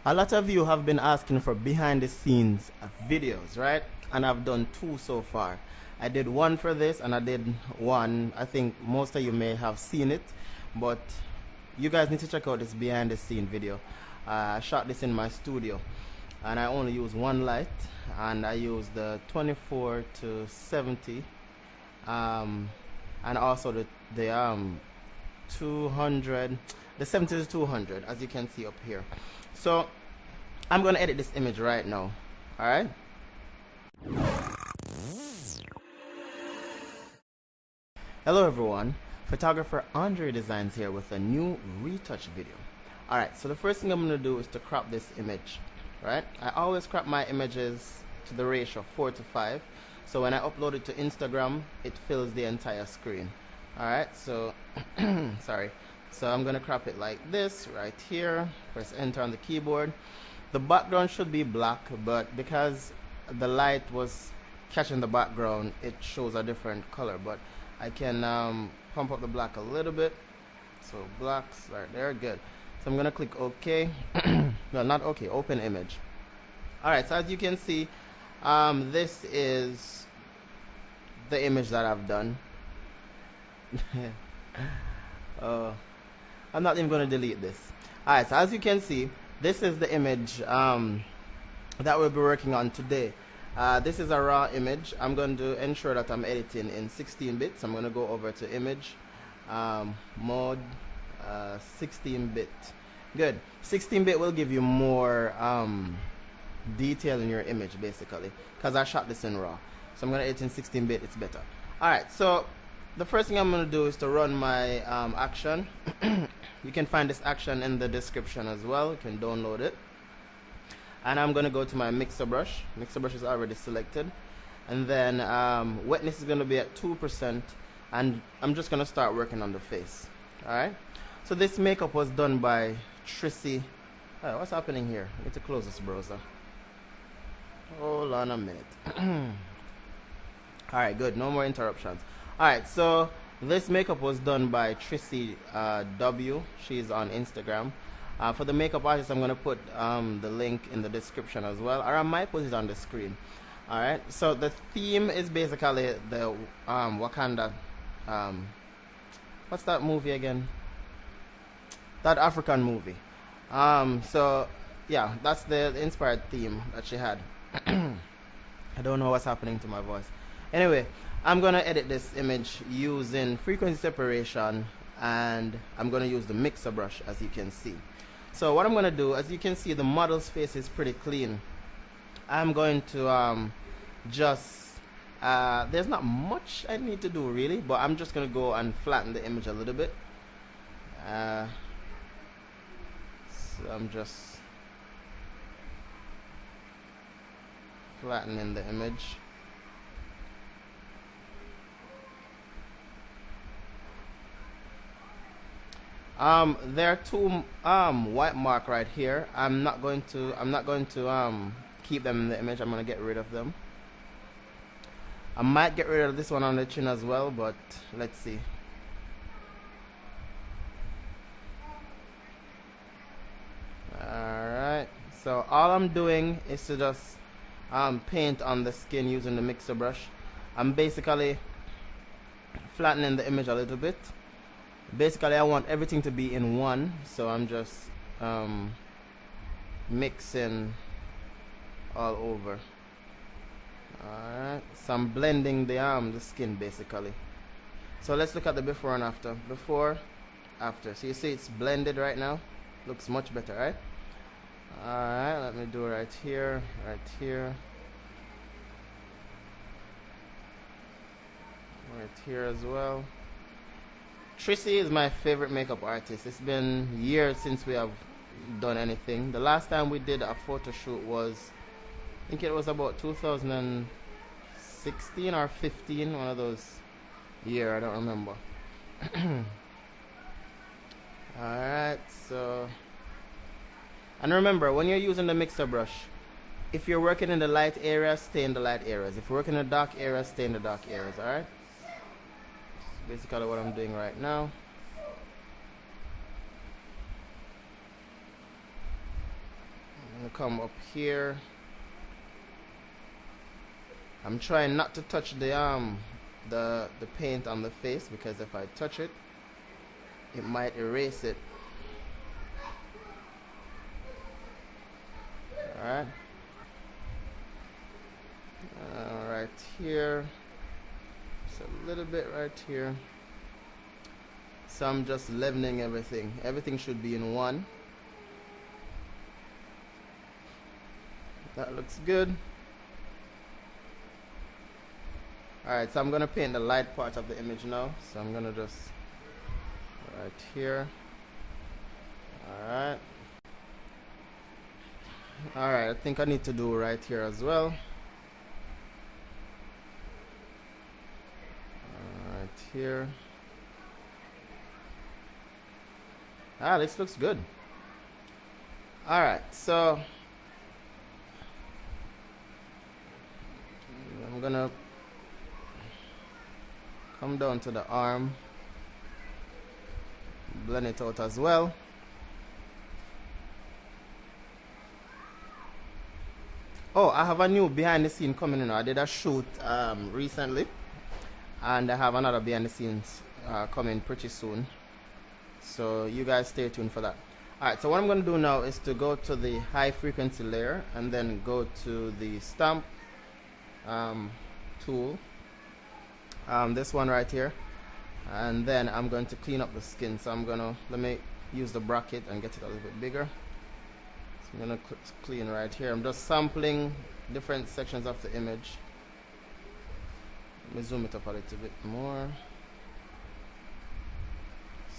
A lot of you have been asking for behind the scenes videos, right? And I've done 2 so far. I did 1 for this and I did 1, I think most of you may have seen it, but you guys need to check out this behind the scene video. I shot this in my studio and I only use 1 light, and I used the 24 to 70 and also the 200, the 70 to 200, as you can see up here. So I'm going to edit this image right now. Alright? Hello everyone, photographer Andredesignz here with a new retouch video. Alright, so the first thing I'm going to do is to crop this image. Right? I always crop my images to the ratio 4:5, so when I upload it to Instagram it fills the entire screen. Alright, so sorry. So I'm gonna crop it like this right here. Press enter on the keyboard. The background should be black, but because the light was catching the background it shows a different color, but I can pump up the black a little bit. So blacks right there, good. So I'm gonna click OK. No, not OK, open image. Alright, so as you can see, this is the image that I've done. I'm not even going to delete this. Alright, so as you can see, this is the image that we'll be working on today. This is a raw image. I'm going to ensure that I'm editing in 16-bit. So I'm going to go over to image, mode, 16-bit. Good. 16-bit will give you more detail in your image, basically, because I shot this in raw. So I'm going to edit in 16-bit. It's better. Alright, so the first thing I'm going to do is to run my action. You can find this action in the description as well. You can download it. And I'm going to go to my mixer brush. Mixer brush is already selected. And then wetness is going to be at 2%. And I'm just going to start working on the face. Alright. So this makeup was done by Trissy. Oh, what's happening here? I need to close this browser. Hold on a minute. Alright, good. No more interruptions. Alright, so this makeup was done by Trissy W. She's on Instagram. For the makeup artist, I'm going to put the link in the description as well, or I might put it on the screen. Alright, so the theme is basically the Wakanda. What's that movie again? That African movie. So yeah, that's the inspired theme that she had. I don't know what's happening to my voice. Anyway, I'm gonna edit this image using frequency separation, and I'm gonna use the mixer brush, as you can see. So what I'm gonna do, as you can see, the model's face is pretty clean. I'm going to there's not much I need to do really, but I'm just gonna go and flatten the image a little bit. So I'm just flattening the image. There are 2 white mark right here. I'm not going to keep them in the image. I'm going to get rid of them. I might get rid of this one on the chin as well, but let's see. Alright, so all I'm doing is to just paint on the skin using the mixer brush. I'm basically flattening the image a little bit. Basically I want everything to be in one, so I'm just mixing all over. Alright, so I'm blending the skin basically. So let's look at the before and after. Before, after. So you see it's blended right now. Looks much better, right? Alright, let me do it right here, right here as well. Trissy is my favorite makeup artist. It's been years since we have done anything. The last time we did a photo shoot was, I think it was about 2016 or 15, one of those years, I don't remember. Alright, so, and remember, when you're using the mixer brush, if you're working in the light areas, stay in the light areas. If you're working in the dark areas, stay in the dark areas, alright? Basically what I'm doing right now. gonna come up here. I'm trying not to touch the paint on the face, because if I touch it, it might erase it. Alright. Right here. Just a little bit right here. So I'm just leveling everything. Everything should be in one. That looks good. Alright, so I'm going to paint the light part of the image now. So I'm going to just right here. Alright. Alright, I think I need to do right here as well. Right here. This looks good. Alright, so I'm gonna come down to the arm, blend it out as well. Oh, I have a new behind the scene coming in. I did a shoot recently, and I have another behind the scenes coming pretty soon. So you guys stay tuned for that. Alright, so what I'm going to do now is to go to the high frequency layer and then go to the stamp tool, this one right here, and then I'm going to clean up the skin. So I'm going to, let me use the bracket and get it a little bit bigger. So I'm going to clean right here. I'm just sampling different sections of the image. Let me zoom it up a little bit more.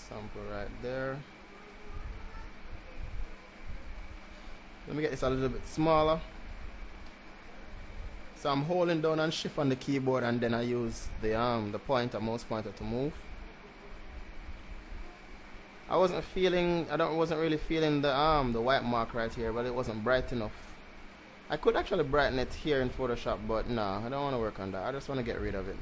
Sample right there. Let me get this a little bit smaller. So I'm holding down and shift on the keyboard, and then I use the mouse pointer to move. I wasn't really feeling the white mark right here, but it wasn't bright enough. I could actually brighten it here in Photoshop, but no, I don't want to work on that. I just want to get rid of it.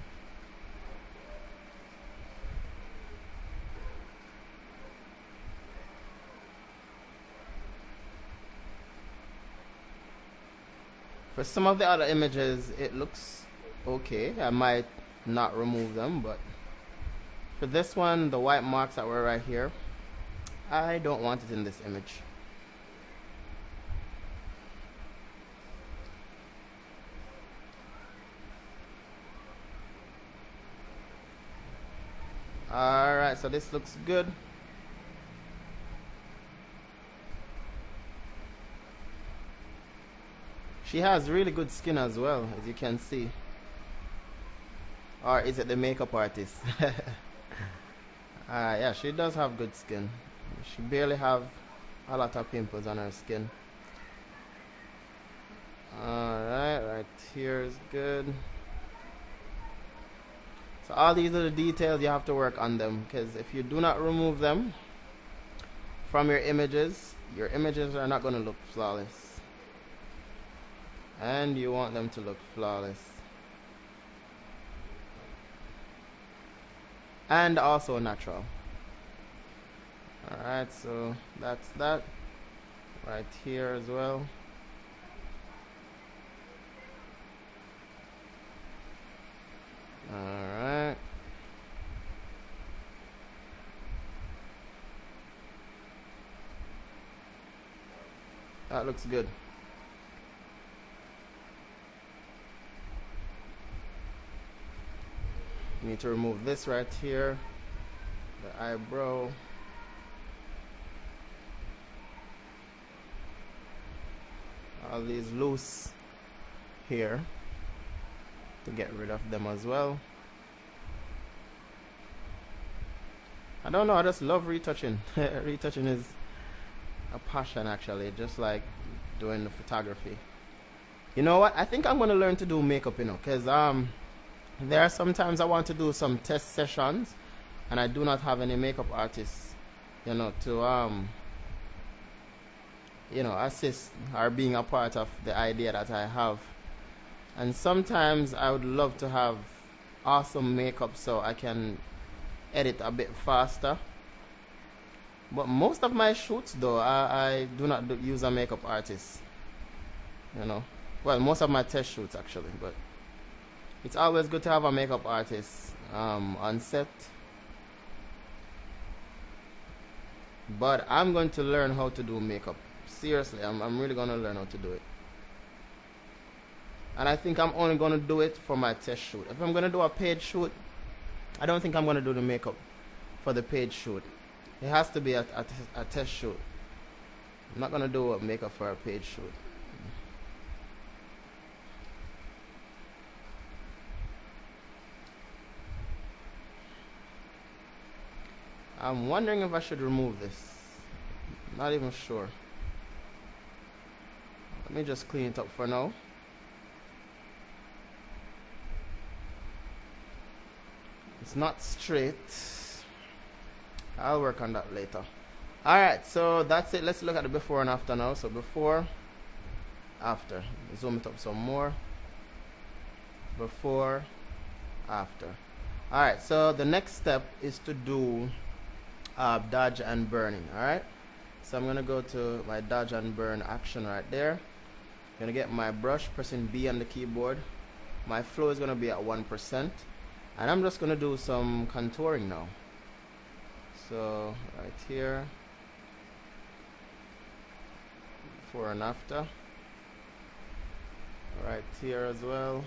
For some of the other images, it looks okay. I might not remove them, but for this one, the white marks that were right here, I don't want it in this image. Alright, so this looks good. She has really good skin as well, as you can see. Or is it the makeup artist? Yeah, she does have good skin. She barely have a lot of pimples on her skin. Alright, right here is good. So all these little details, you have to work on them, because if you do not remove them from your images are not going to look flawless. And you want them to look flawless. And also natural. Alright, so that's that. Right here as well. Alright. That looks good. Need to remove this right here, the eyebrow. All these loose here, to get rid of them as well. I don't know, I just love retouching. Retouching is a passion, actually, just like doing the photography. You know what, I think I'm going to learn to do makeup, because there are sometimes I want to do some test sessions, and I do not have any makeup artists, to assist or being a part of the idea that I have. And sometimes I would love to have awesome makeup so I can edit a bit faster. But most of my shoots, though, I do not use a makeup artist. you know. Well, most of my test shoots actually, but it's always good to have a makeup artist on set. But I'm going to learn how to do makeup. Seriously, I'm really going to learn how to do it. And I think I'm only going to do it for my test shoot. If I'm going to do a paid shoot, I don't think I'm going to do the makeup for the paid shoot. It has to be a test shoot. I'm not going to do a makeup for a paid shoot. I'm wondering if I should remove this. Not even sure. Let me just clean it up for now. It's not straight. I'll work on that later. Alright, so that's it. Let's look at the before and after now. So before, after. Zoom it up some more. Before, after. Alright, so the next step is to do dodge and burning. Alright, so I'm going to go to my dodge and burn action right there. I'm going to get my brush, pressing B on the keyboard. My flow is going to be at 1%. And I'm just going to do some contouring now. So right here, before and after. Right here as well.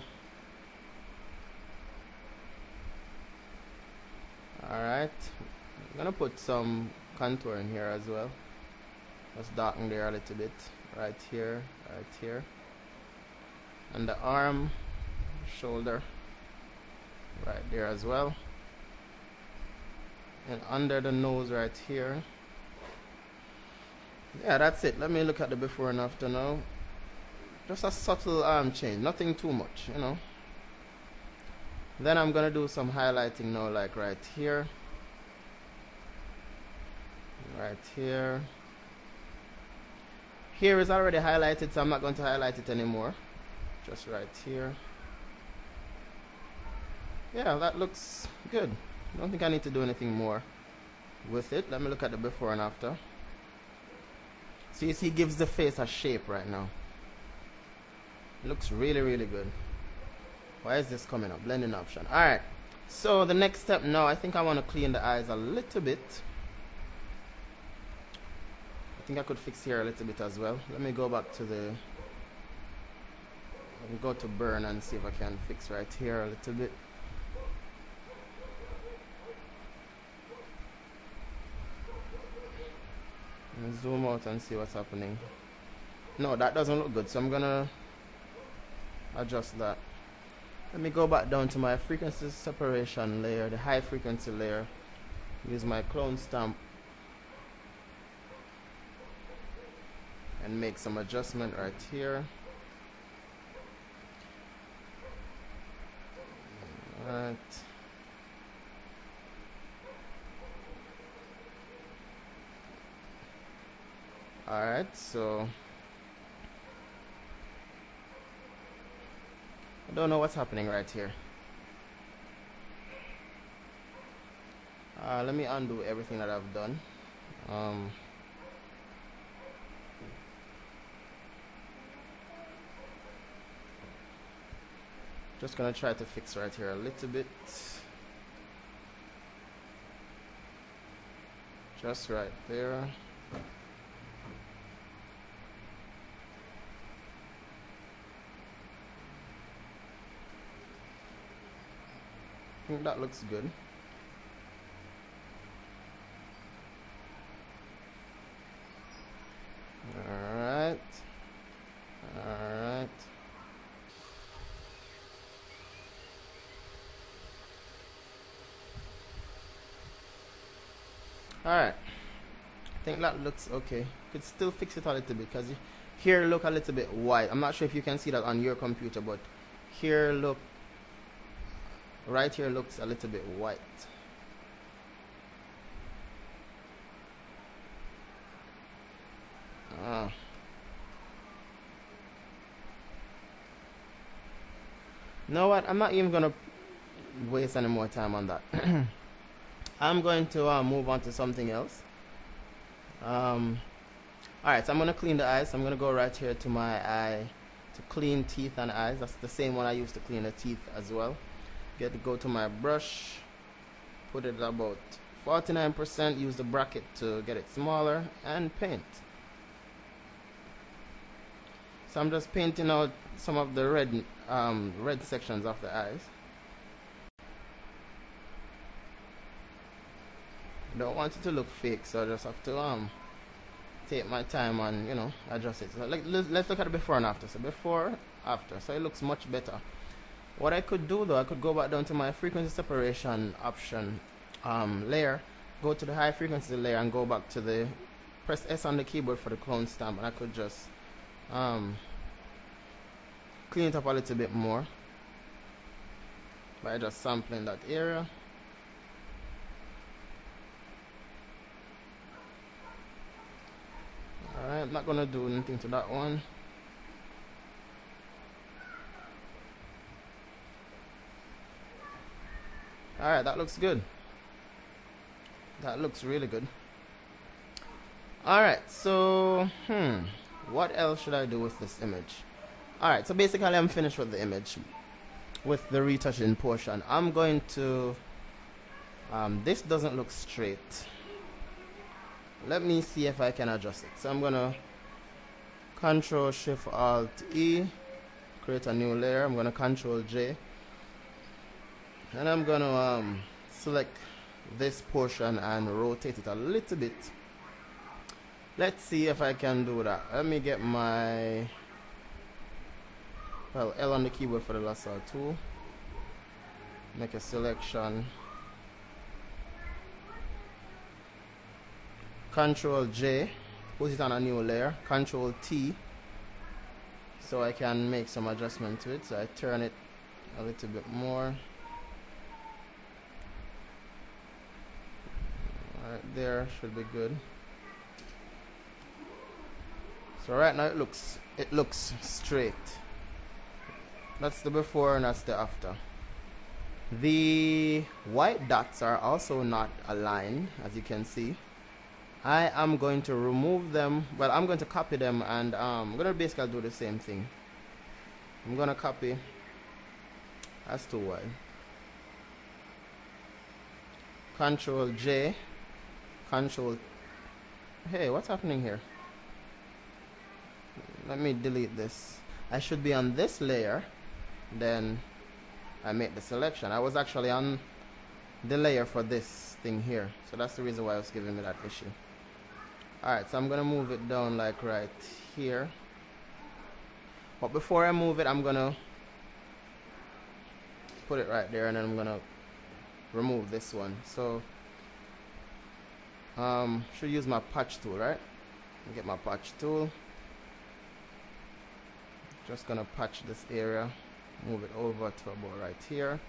Alright, I'm going to put some contour in here as well. Just darken there a little bit. Right here, right here. And the arm, shoulder, right there as well. And under the nose right here. Yeah, that's it. Let me look at the before and after now. Just a subtle arm change, nothing too much, you know. Then I'm going to do some highlighting now, like right here. Right here. Here is already highlighted, so I'm not going to highlight it anymore. Just right here. Yeah, that looks good. I don't think I need to do anything more with it. Let me look at the before and after. So you see, it gives the face a shape right now. It looks really, really good. Why is this coming up? Blending option. Alright, so the next step now, I think I want to clean the eyes a little bit. I think I could fix here a little bit as well. Let me go back to the... Let me go to burn and see if I can fix right here a little bit. Let me zoom out and see what's happening. No, that doesn't look good, so I'm gonna adjust that. Let me go back down to my frequency separation layer, the high frequency layer. Use my clone stamp and make some adjustment right here. Alright. Alright, so I don't know what's happening right here. Let me undo everything that I've done. Just gonna try to fix right here a little bit. Just right there. I think that looks good. Alright. Alright. Alright. I think that looks okay. Could still fix it a little bit because here look a little bit white. I'm not sure if you can see that on your computer, but here look, right here looks a little bit white. You know what? I'm not even gonna waste any more time on that. I'm going to move on to something else. Alright, so I'm gonna clean the eyes. I'm gonna go right here to my eye to clean teeth and eyes. That's the same one I used to clean the teeth as well. Go to my brush, put it about 49%, use the bracket to get it smaller, and paint. So I'm just painting out some of the red sections of the eyes. I don't want it to look fake, so I just have to take my time and, you know, adjust it. So let's look at the before and after. So before, after, so it looks much better. What I could do though, I could go back down to my frequency separation option layer, go to the high frequency layer and go back to the, press S on the keyboard for the clone stamp, and I could just clean it up a little bit more by just sampling that area. Alright, I'm not gonna do anything to that one. Alright, that looks good. That looks really good. Alright, so what else should I do with this image? Alright, so basically I'm finished with the image, with the retouching portion. I'm going to this doesn't look straight. Let me see if I can adjust it. So I'm gonna Control Shift Alt E, create a new layer. I'm gonna Control J, and I'm gonna select this portion and rotate it a little bit. Let's see if I can do that. Let me get my L on the keyboard for the lasso tool. Make a selection. Control J, put it on a new layer. Control T, so I can make some adjustment to it. So I turn it a little bit more. Right there, should be good. So right now it looks straight. That's the before and that's the after. The white dots are also not aligned, as you can see. I am going to remove them. Well, I'm going to copy them, and I'm going to basically do the same thing. I'm going to copy. That's too wide. Control J. Control. Hey, what's happening here? Let me delete this. I should be on this layer. Then I make the selection. I was actually on the layer for this thing here. So that's the reason why it was giving me that issue. Alright, so I'm going to move it down like right here. But before I move it, I'm going to put it right there, and then I'm going to remove this one. So, should use my patch tool, right? Get my patch tool. Just going to patch this area. Move it over to about right here.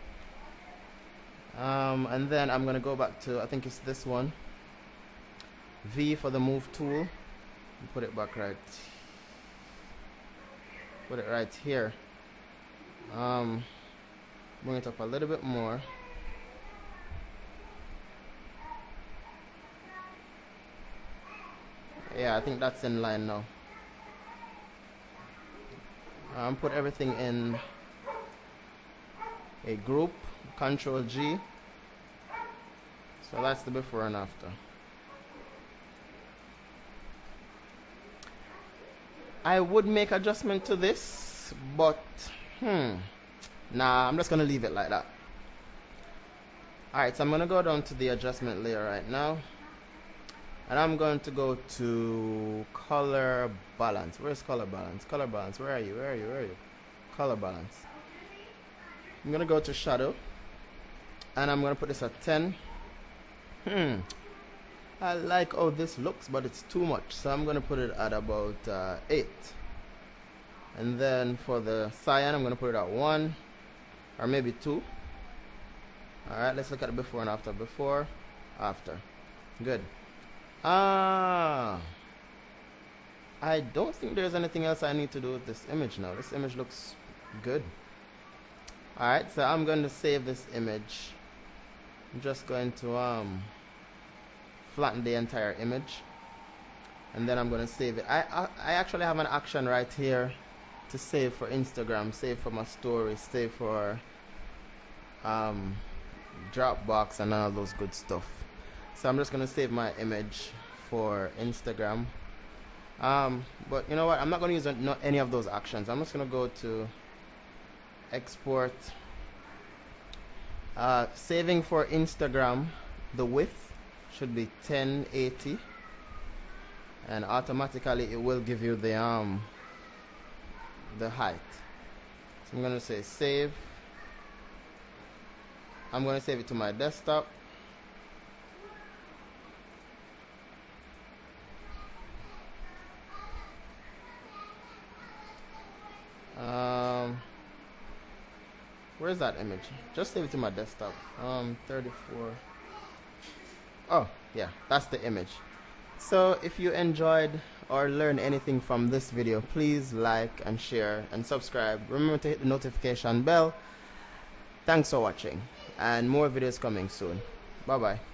And then I'm going to go back to, I think it's this one. V for the move tool, and put it back right. Put it right here. Bring it up a little bit more. Yeah, I think that's in line now. Put everything in a group. Control G. So that's the before and after. I would make adjustment to this, but nah, I'm just gonna leave it like that. Alright, so I'm gonna go down to the adjustment layer right now, and I'm going to go to color balance. Where's color balance? Color balance, where are you? Where are you? Where are you? Color balance. I'm gonna go to shadow, and I'm gonna put this at 10. I like how this looks, but it's too much, so I'm going to put it at about 8. And then for the cyan, I'm going to put it at 1 or maybe 2. Alright, let's look at it before and after. Before, after. Good. I don't think there's anything else I need to do with this image now. This image looks good. Alright, so I'm going to save this image. I'm just going to flatten the entire image, and then I'm going to save it. I actually have an action right here to save for Instagram, save for my stories, save for Dropbox and all those good stuff. So I'm just gonna save my image for Instagram. But you know what, I'm not gonna use any of those actions. I'm just gonna go to export, saving for Instagram. The width should be 1080, and automatically it will give you the height. So I'm gonna say save. I'm gonna save it to my desktop. Where's that image? Just save it to my desktop. 34. Oh yeah, that's the image. So if you enjoyed or learned anything from this video, please like and share and subscribe. Remember to hit the notification bell. Thanks for watching, and more videos coming soon. Bye bye.